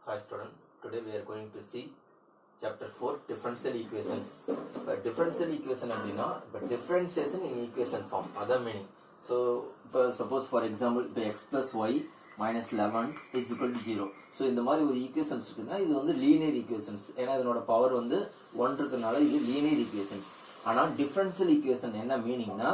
Hi student, today we are going to see chapter 4 differential equations. Differential equation அப்படினா differentiation in equation form other meaning. So suppose for example x plus y minus 11 is equal to 0. So இந்த மாதிரி ஒரு equations இருக்குன்னா இது வந்து linear equations. ஏன்னா இதனோட power வந்து 1 இருக்கனால இது linear equations. ஆனா differential equation என்ன மீனிங்னா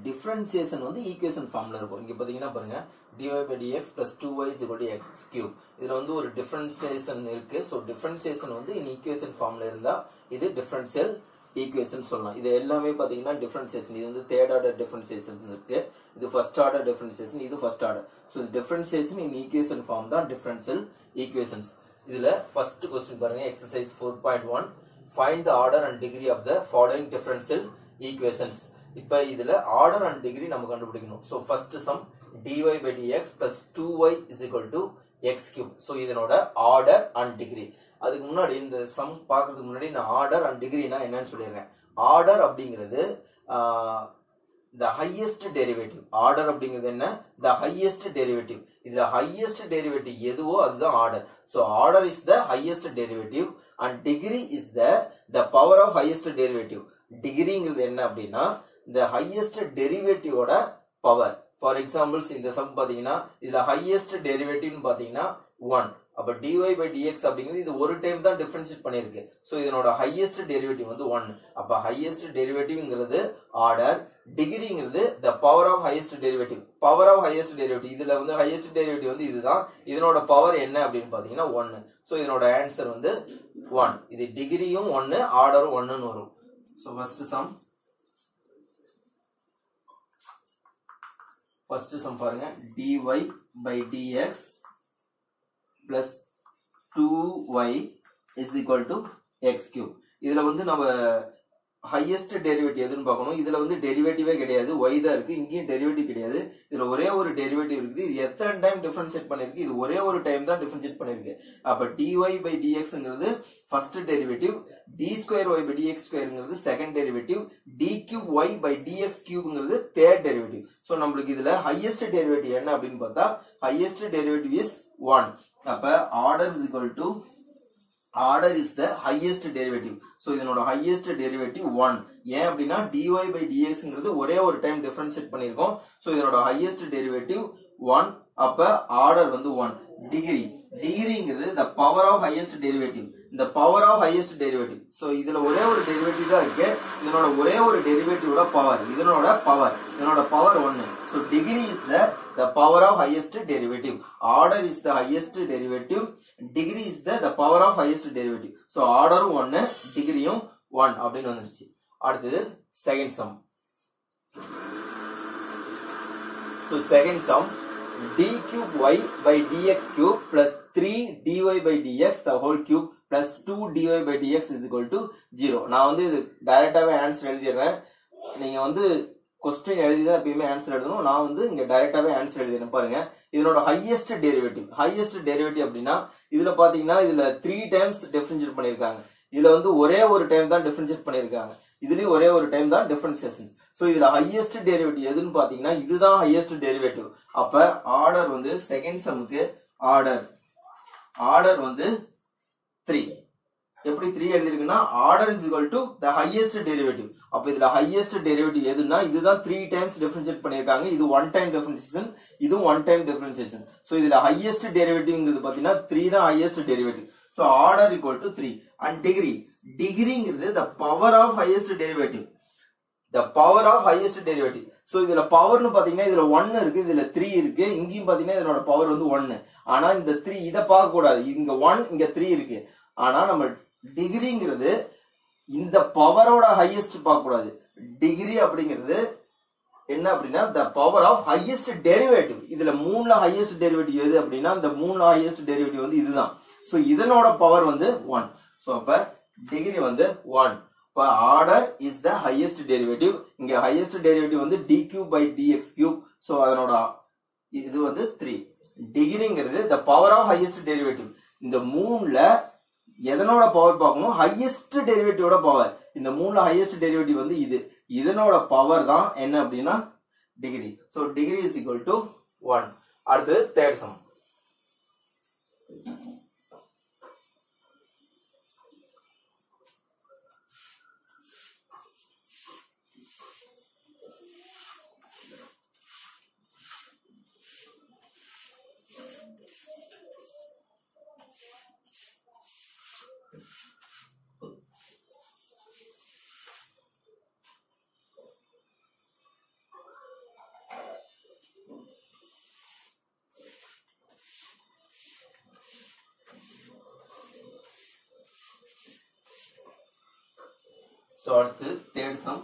differentiation வந்து equation formல இருக்கும். இங்க பாத்தீங்கன்னா பாருங்க dy by dx plus 2y is equal to x cube. இதுல வந்து ஒரு differentiation இருக்கு. So differentiation வந்து in equation formல இருந்தா இது differential equation சொல்லலாம். இது எல்லாமே பாத்தீங்கன்னா differentiation. இது வந்து third order differentiation இருக்கு. இது first order differentiation, இது first order. So differentiation in equation form தான் differential equations. இதுல first question பாருங்க exercise 4.1 find the order and degree of the following differential equations. இப்ப இதுல order and degree நம்ம கண்டுபிடிக்கணும். So first sum dy by dx plus 2y is equal to x cube. So இதனோட order and degree. அதுக்கு முன்னாடி இந்த sum பார்க்கிறதுக்கு முன்னாடி நான் order and degree னா என்னன்னு சொல்லிடுறேன். order அப்படிங்கிறது the highest derivative. order அப்படிங்கிறது என்ன? the highest derivative. இதுல highest derivative எதுவோ அதுதான் order. So order is the highest derivative and degree is the power of highest derivative. டிகிரிங்கிறது என்ன அப்படின்னா the highest derivative ஓட power. For examples இந்த sum பாத்தீங்கன்னா இதுல highest derivative பாத்தீங்கன்னா 1. அப்ப dy by dx அப்படிங்கிறது இது ஒரு டைம் தான் டிஃபரன்ஷியேட் பண்ணிருக்கு. சோ இதனோட highest derivative வந்து 1. அப்ப highest derivativeங்கிறது ஆர்டர், டிகிரிங்கிறது the power of highest derivative. power of highest derivative இதுல வந்து highest derivative வந்து இதுதான். இதனோட பவர் என்ன அப்படின்னு பாத்தீங்கன்னா 1. சோ இதனோட ஆன்சர் வந்து 1. இது டிகிரியும் 1, ஆர்டரும் 1 ன்னு வரும். So first sum பாருங்க dy by dx plus 2y is equal to x cube. இதுல வந்து நம்ம highest derivative எதுன்னு பார்க்கணும். இதுல வந்து டெரிவேட்டிவே கிடையாது, y தான் இருக்கு. இங்கேயும் டெரிவேட்டிவ் கிடையாது. இதுல ஒரே ஒரு டெரிவேட்டிவ் இருக்குது. இது எத்தனை டைம் டிஃபரன்ஷியேட் பண்ணிருக்கு? இது ஒரே ஒரு டைம் தான் டிஃபரன்ஷியேட் பண்ணிருக்கு. அப்ப dy by dxங்கிறது first derivative, d square y by dx squareங்கிறது second derivative, d cube y by dx cubeங்கிறது தேர்ட் டெரிவேட்டிவ். சோ நம்மளுக்கு இதுல ஹையஸ்ட் டெரிவேட்டிவ் என்ன அப்படின்னு பார்த்தா ஹையஸ்ட் டெரிவேட்டிவ் இஸ் 1. அப்ப order is equal to order is the highest derivative. So இதனோட highest derivative 1. ஏன் அப்படின்னா dy by dxங்கிறது ஒரே ஒரு டைம் டிஃபரன்ஷியேட் பண்ணிருக்கோம். So இதனோட highest derivative 1. அப்ப order வந்து 1. டிகிரிங்கிறது the power of highest derivative. இந்த power of highest derivative. So இதுல ஒரே ஒரு டெரிவேட்டிவ் தான் இருக்கு. இதனோட ஒரே ஒரு டெரிவேட்டிவோட பவர், இதனோட power 1. So degree is the power of highest derivative. order is the highest derivative. degree is the power of highest derivative. So order 1, டிகிரியும் 1 அப்படின்னு வந்துருச்சு. அடுத்தது second sum. So second sum d cube y by dx cube plus 3 dy by dx the whole cube plus 2 dy by dx is equal to 0. நான் வந்து இது டைரக்டாவே answer எழுதிடுறேன். நீங்க வந்து question எழுதிதான் எப்பவுமே answer எழுதணும். நான் வந்து இங்க டைரக்டாவே ஆன்சர் எழுதிறேன். பாருங்க இதனோட ஹையஸ்ட் டெரிவேட்டிவ் அப்படின்னா இதுல பாத்தீங்கன்னா இதுல 3 டைம்ஸ் டிஃபரன்ஷியேட் பண்ணிருக்காங்க. இதுல வந்து ஒரே ஒரு டைம் தான் டிஃபரன்ஷியேட் பண்ணிருக்காங்க. இதுலயும் ஒரே ஒரு டைம் தான் டிஃபரன்ஷியேஷன்ஸ். சோ இதுல ஹையஸ்ட் டெரிவேட்டிவ் எதுன்னு பாத்தீங்கன்னா இதுதான் ஹையஸ்ட் டெரிவேட்டிவ். அப்ப ஆர்டர் வந்து செகண்ட் சம்முக்கு ஆர்டர் வந்து 3. எப்படி 3 எழுதிருக்குன்னா order is equal to the highest derivative. அப்ப இதுல highest derivative எதுன்னா இதுதான் 3 டைம்ஸ் டிஃபரன்ஷியேட் பண்ணிருக்காங்க. இது 1 டைம் டிஃபரன்ஷியேஷன், இது 1 டைம் டிஃபரன்ஷியேஷன். சோ இதுல highest derivativeங்கிறது பாத்தீங்கன்னா 3 தான் highest derivative. So order equal to 3. and டிகிரிங்கிறது the power of highest derivative. So இதுல பவர்னு பாத்தீங்கன்னா இதுல 1 இருக்கு, இதுல 3 இருக்கு, இங்கேயும் பாத்தீங்கன்னா இதனோட பவர் வந்து 1. ஆனா இந்த 3 இத பார்க்க கூடாது. இங்க 1 இங்க 3 இருக்கு. ஆனா நம்ம டிகிரிங்கிறது இந்த பவரோட ஹையஸ்ட் பார்க்க கூடாது. டிகிரி அப்படிங்கிறது என்ன அப்படின்னா the power of highest derivative. இதுல 3ல ஹையஸ்ட் டெரிவேட்டிவ் எது அப்படின்னா இந்த 3ல ஹையஸ்ட் டெரிவேட்டிவ் வந்து இதுதான். சோ இதனோட பவர் வந்து 1. சோ அப்ப டிகிரி வந்து 1. இப்ப order is the highest derivative. இங்க highest derivative வந்து d cube by dx cube. So அதனோட இது வந்து 3. டிகிரிங்கிறது the power of highest derivative. இந்த 3ல எதனோட பவர் பார்க்கணும்? ஹையஸ்ட் டெரிவேட்டிவோட பவர். இந்த 3ல ஹையஸ்ட் டெரிவேட்டிவ் வந்து இதனோட பவர் தான் என்ன அப்படின்னா degree. So degree is equal to 1. அடுத்து தேர்ட் சம். So அடுத்து third sum.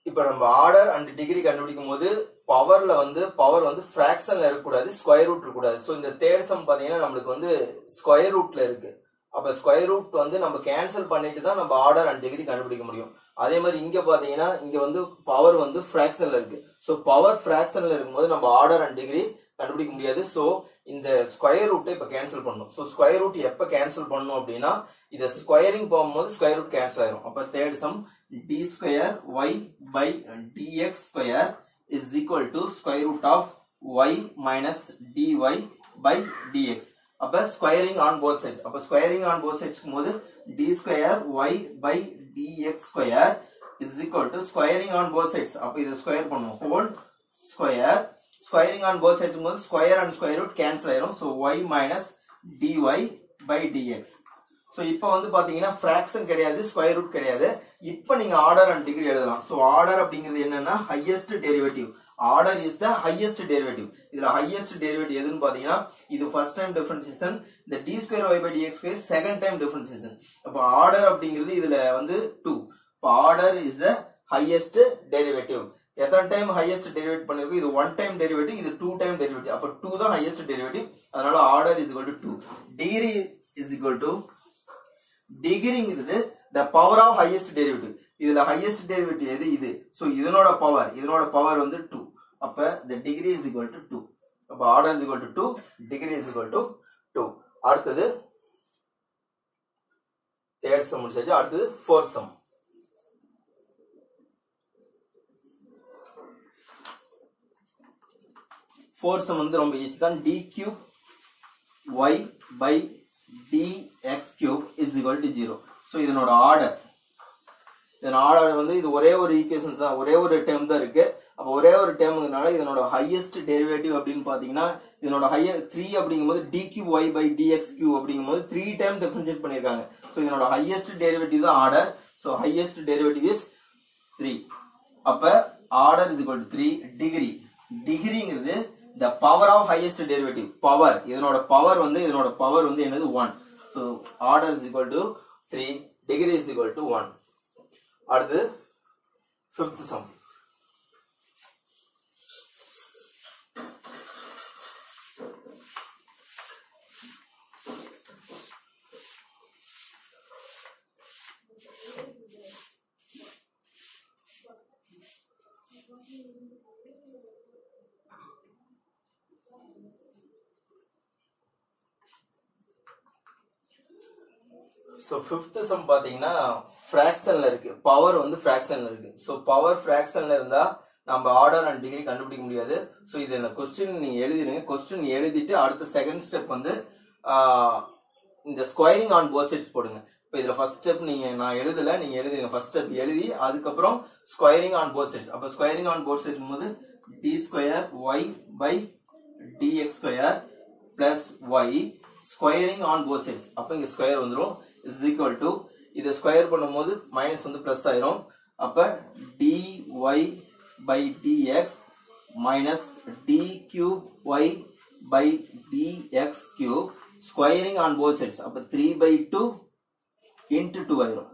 இப்போ நம்ம ஆர்டர் அண்ட் டிகிரி கண்டுபிடிக்கும் போது பவர் வந்து ஃபிராக்ஷன்ல இருக்க கூடாது, ஸ்கொயர் ரூட் இருக்க கூடாது. சோ இந்த தேர்ட் சம் பாத்தீங்கன்னா நம்மளுக்கு வந்து ஸ்கொயர் ரூட்ல இருக்கு. அப்ப ஸ்கொயர் ரூட் வந்து நம்ம கேன்சல் பண்ணிட்டு தான் நம்ம ஆர்டர் அண்ட் டிகிரி கண்டுபிடிக்க முடியும். அதே மாதிரி இங்க பாத்தீங்கன்னா இங்க வந்து பவர் வந்து ஃபிராக்ஷன்ல இருக்கு. சோ பவர் ஃபிராக்ஷன்ல இருக்கும்போது நம்ம ஆர்டர் அண்ட் டிகிரி கண்டுபிடிக்க முடியாது. சோ இந்த ஸ்கொயர் ரூட்டை இப்ப கேன்சல் பண்ணணும். சோ ஸ்கொயர் ரூட் எப்ப கேன்சல் பண்ணணும் அப்படின்னா இத ஸ்கொயரிங் போகும்போது ஸ்கொயர் ரூட் கேன்சல் ஆயிரும். அப்ப third sum d square y by dx square is equal to square root of y minus dy by dx. அப்ப ஸ்கொயரிங் ஆன் போத் சைட்ஸ். அப்ப squaring on both sides போது d square y by dx square is equal to squaring on both sides. அப்ப இத square பண்ணுவோம். Whole square squaring on both sides போது square and square root cancel ஆயிரும். So y minus dy by dx. So இப்போ வந்து பாத்தீங்கன்னா fraction கிடையாது, square root கிடையாது. இப்போ நீங்க ஆர்டர் அண்ட் டிகிரி எழுதலாம். சோ ஆர்டர் அப்படிங்கிறது என்னன்னா highest derivative. Order is the highest derivative. இதுல ஹையஸ்ட் டெரிவேட்டிவ் எதுன்னு பாத்தீங்கன்னா இது ஃபர்ஸ்ட் டைம் டிஃபரன்ஷியேஷன், இந்த d square y by dx square second time differentiation. அப்ப ஆர்டர் அப்படிங்கிறது இதுல வந்து 2. அப்ப order is the highest derivative. எத்தனை டைம் ஹையஸ்ட் டெரிவேட் பண்ணிருக்கு? இது 1 டைம் டெரிவேட்டிவ், இது 2 டைம் டெரிவேட்டிவ். அப்ப 2 தான் ஹையஸ்ட் டெரிவேட்டிவ். அதனால order is equal to 2. Degree is equal to டிகிரிங்கிறது the power of highest derivative. இதுல highest derivative எது? இது. சோ இதனோட பவர் வந்து 2. அப்ப the degree is equal to 2. அப்ப order is equal to 2, degree is equal to 2. அடுத்தது third sum முடிச்சாச்சு. அடுத்தது fourth sum. fourth sum வந்து ரொம்ப ஈஸி தான். d cube y by dx cube is equal to 0. So இதனோட ஆர்டர் வந்து இது ஒரே ஒரு ஈக்குவேஷன் தான், ஒரே ஒரு டேர்ம் தான் இருக்கு. அப்ப ஒரே ஒரு டேர்ம்ங்கனால இதனோட ஹையஸ்ட் டெரிவேட்டிவ் அப்படின்னு பாத்தீங்கன்னா இதனோட ஹையர் 3 அப்படிங்கும்போது d cube y by dx cube அப்படிங்கும்போது 3 டைம் டிஃபரன்ஷியேட் பண்ணிருக்காங்க. சோ இதனோட ஹையஸ்ட் டெரிவேட்டிவ் தான் order. So highest derivative is 3. அப்ப order is equal to 3. டிகிரிங்கிறது the power of highest derivative. power இதனோட பவர் வந்து என்னது? 1. so order is equal to 3, degree is equal to 1. அடுத்து fifth sum. So fifth sum பாத்தீங்கன்னா ஃபிராக்ஷன்ல இருக்கு. Power வந்து ஃபிராக்ஷன்ல இருக்கு. So power ஃபிராக்ஷன்ல இருந்தா நம்ம ஆர்டர் அண்ட் டிகிரி கண்டுபிடிக்க முடியாது. சோ இது என்ன क्वेश्चन நீங்க எழுதிடுங்க. क्वेश्चन எழுதிட்டு அடுத்த செகண்ட் ஸ்டெப் வந்து இந்த ஸ்கொயரிங் ஆன் போத் சைட்ஸ் போடுங்க. இப்போ இதுல ஃபர்ஸ்ட் ஸ்டெப் நான் எழுதல, நீங்க எழுதுங்க. ஃபர்ஸ்ட் ஸ்டெப் எழுதி அதுக்கப்புறம் ஸ்கொயரிங் ஆன் போத் சைட்ஸ். அப்ப ஸ்கொயரிங் ஆன் போத் சைட்ஸ் போது d square y by dx square plus y squaring on both sides. அப்ப இங்க ஸ்கொயர் வந்துரும் is equal to இத ஸ்கொயர் பண்ணும்போது மைனஸ் வந்து பிளஸ் ஆயிரும். அப்ப dy by dx minus d cube y by dx cube squaring on both sides. அப்ப 3/2 into 2 ஆயிரும்.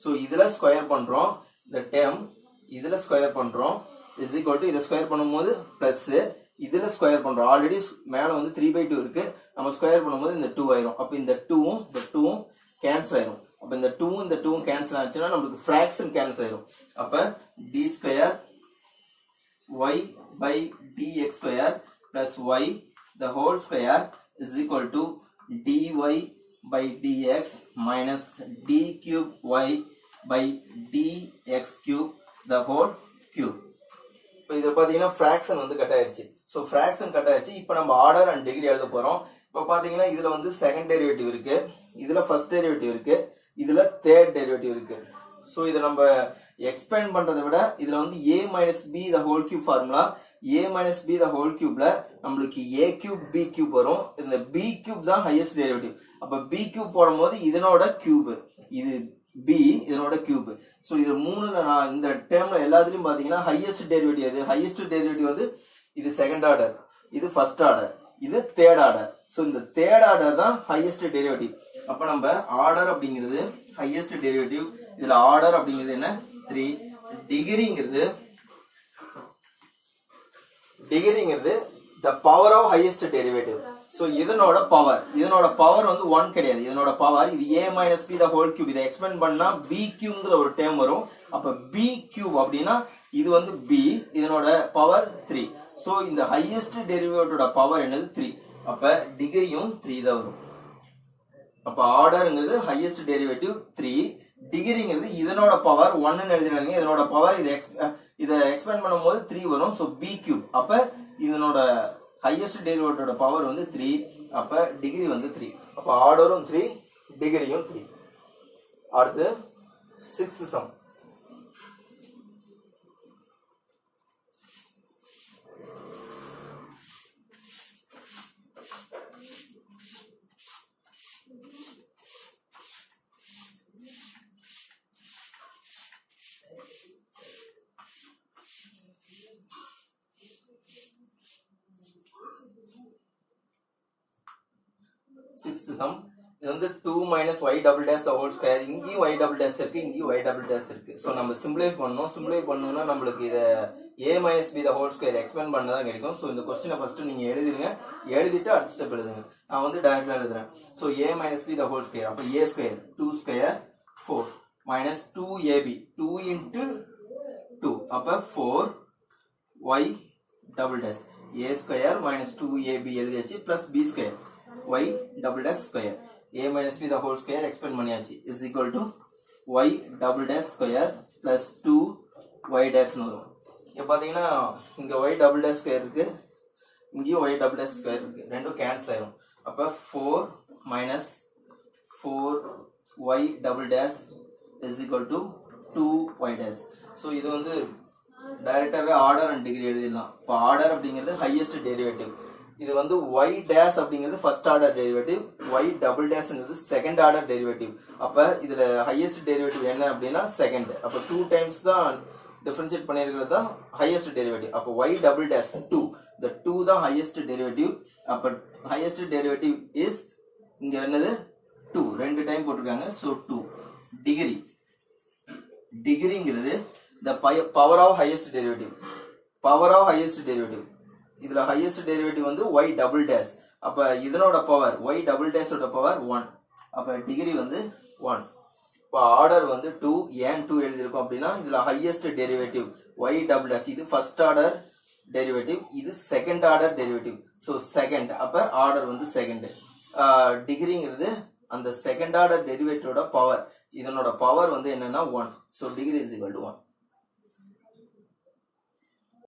சோ இதுல ஸ்கொயர் பண்றோம், இந்த டேர்ம் இதுல ஸ்கொயர் பண்றோம் is equal to இத ஸ்கொயர் பண்ணும்போது பிளஸ், இதுல ஸ்கொயர் பண்றோம். ஆல்ரெடி மேல வந்து 3/2 இருக்கு, நம்ம ஸ்கொயர் பண்ணும்போது இந்த 2 ஆயிரும். அப்ப இந்த 2ம் கேன்சல் ஆயிரும். அப்ப இந்த 2ம் கேன்சல் ஆச்சுன்னா நமக்கு ஃபிராக்ஷன் கேன்சல் ஆயிரும். அப்ப d square y by dx square plus y the whole square is equal to dy by dx minus d cube y by dx cube the whole cube. இப்போ இத பாத்தீங்கன்னா ஃபிராக்ஷன் வந்து cut ஆயிருச்சு. So fraction cut ஆயிருச்சு. இப்போ நம்ம order and degree எழுத போறோம். இப்போ பாத்தீங்கன்னா இதுல வந்து செகண்ட் டெரிவேட்டிவ் இருக்கு, இதுல ஃபர்ஸ்ட் டெரிவேட்டிவ் இருக்கு, இதுல தேர்ட் டெரிவேட்டிவ் இருக்கு. சோ இத நம்ம எக்ஸ்பேண்ட் பண்றதை விட இதுல வந்து a minus b the whole cube formula, a minus b the whole cubeல நம்மளுக்கு a cube b cube வரும். இந்த b cube தான் ஹையஸ்ட் டெரிவேட்டிவ். அப்ப b cube போடும்போது இதனோட கியூப், இது b இதனோட கியூப். சோ இது மூணுல நான் இந்த டேர்ம்ல எல்லாத்துலயும் பாத்தீங்கன்னா ஹையஸ்ட் டெரிவேட்டிவ் எது? ஹையஸ்ட் டெரிவேட்டிவ் வந்து இது செகண்ட் ஆர்டர், இது ஃபர்ஸ்ட் ஆர்டர், இது தேர்ட் ஆர்டர். சோ இந்த தேர்ட் ஆர்டர் தான் ஹையஸ்ட் டெரிவேட்டிவ். அப்ப நம்ம ஆர்டர் அப்படிங்கிறது ஹையஸ்ட் டெரிவேட்டிவ். இதுல ஆர்டர் அப்படிங்கிறது என்ன 3. டிகிரிங்கிறது the power of highest derivative. So இதனோட பவர் வந்து 1 கிடையாது. இதனோட பவர் இது a minus b the whole cube. இதை எக்ஸ்பேண்ட் பண்ணா b cube ஒரு டேர்ம் வரும். அப்ப b cube அப்படின்னா இது வந்து b, இதனோட பவர் 3. சோ இந்த ஹையஸ்ட் டெரிவேட்டிவோட பவர் என்னது 3. அப்ப டிகிரியும் 3 தான் வரும். அப்ப ஆர்டர்ங்கிறது ஹையஸ்ட் டெரிவேட்டிவ் 3, டிகிரிங்கிறது இதனோட பவர் 1 ன்னு எழுதிறாங்க. இதனோட பவர் இதை எக்ஸ்பேண்ட் பண்ணும்போது 3 வரும். So b cube. அப்ப இதனோட ஹையஸ்ட் டெரிவேட்டிவோட பவர் வந்து 3. அப்ப டிகிரி வந்து 3. அப்ப ஆர்டரும் 3, டிகிரியும் 3. அடுத்து 6th sum. Sixth sum. இது வந்து 2 minus y double dash the whole square. இங்கேயும் y double dash இருக்கு, இங்கேயும் y double dash இருக்கு. சோ நம்ம சிம்பிளிஃபை பண்ணனும். சிம்பிளிஃபை பண்ணனும்னா நம்மளுக்கு இத a minus b the whole square expand பண்ணா தான் கிடைக்கும். சோ இந்த क्वेश्चனை ஃபர்ஸ்ட் நீங்க எழுதிடுங்க. எழுதிட்டு அடுத்த ஸ்டெப் எழுதுங்க. நான் வந்து டைரக்ட்டா எழுதுறேன். So a minus b the whole square. அப்ப a square 2 square 4 minus 2ab 2 into 2. அப்ப 4 y double dash a square minus 2ab எழுதியாச்சு plus b square y double dash square. a minus b the whole square expand பண்ணியாச்சு is equal to y double dash square plus 2 y dash வரும். இங்க பாத்தீங்கன்னா இங்க y double dash square இருக்கு, இங்கேயும் y double dash square இருக்கு. ரெண்டும் cancel ஆயிடும். அப்ப 4 minus 4 y double dash is equal to 2 y dash. So இது வந்து டைரக்டாவே ஆர்டர் அண்ட் டிகிரி எழுதிடலாம். இப்ப ஆர்டர் அப்படிங்கிறது ஹையஸ்ட் டெரிவேட்டிவ். இது வந்து y dash அப்படிங்கிறது first order derivative, y double dashங்கிறது செகண்ட் ஆர்டர் டெரிவேட்டிவ். அப்ப இதுல ஹையஸ்ட் டெரிவேட்டிவ் என்ன அப்படின்னா செகண்ட். அப்ப 2 டைம்ஸ் தான் டிஃபரன்ஷியேட் பண்ணிருக்கிறது தான் ஹையஸ்ட் டெரிவேட்டிவ். அப்ப y double dash 2, the 2 தான் ஹையஸ்ட் டெரிவேட்டிவ். அப்ப ஹையஸ்ட் டெரிவேட்டிவ் இஸ் இங்க என்னது 2, ரெண்டு டைம் போட்டுருக்காங்க. சோ 2. டிகிரி, டிகிரிங்கிறது the power of highest derivative. power of highest derivative. இதுல highest derivative வந்து y double dash. அப்ப இதனோட பவர் y double dash ஓட பவர் 1. அப்ப டிகிரி வந்து 1. இப்ப ஆர்டர் வந்து 2, ஏன் 2 எழுதிருக்கோம் அப்படின்னா இதுல highest derivative y double dash இது ஃபர்ஸ்ட் ஆர்டர் டெரிவேட்டிவ், இது second order derivative. So second. அப்ப ஆர்டர் வந்து செகண்ட். டிகிரிங்கிறது அந்த செகண்ட் ஆர்டர் டெரிவேட்டிவோட பவர். இதனோட பவர் வந்து என்னன்னா 1. So degree is equal to 1.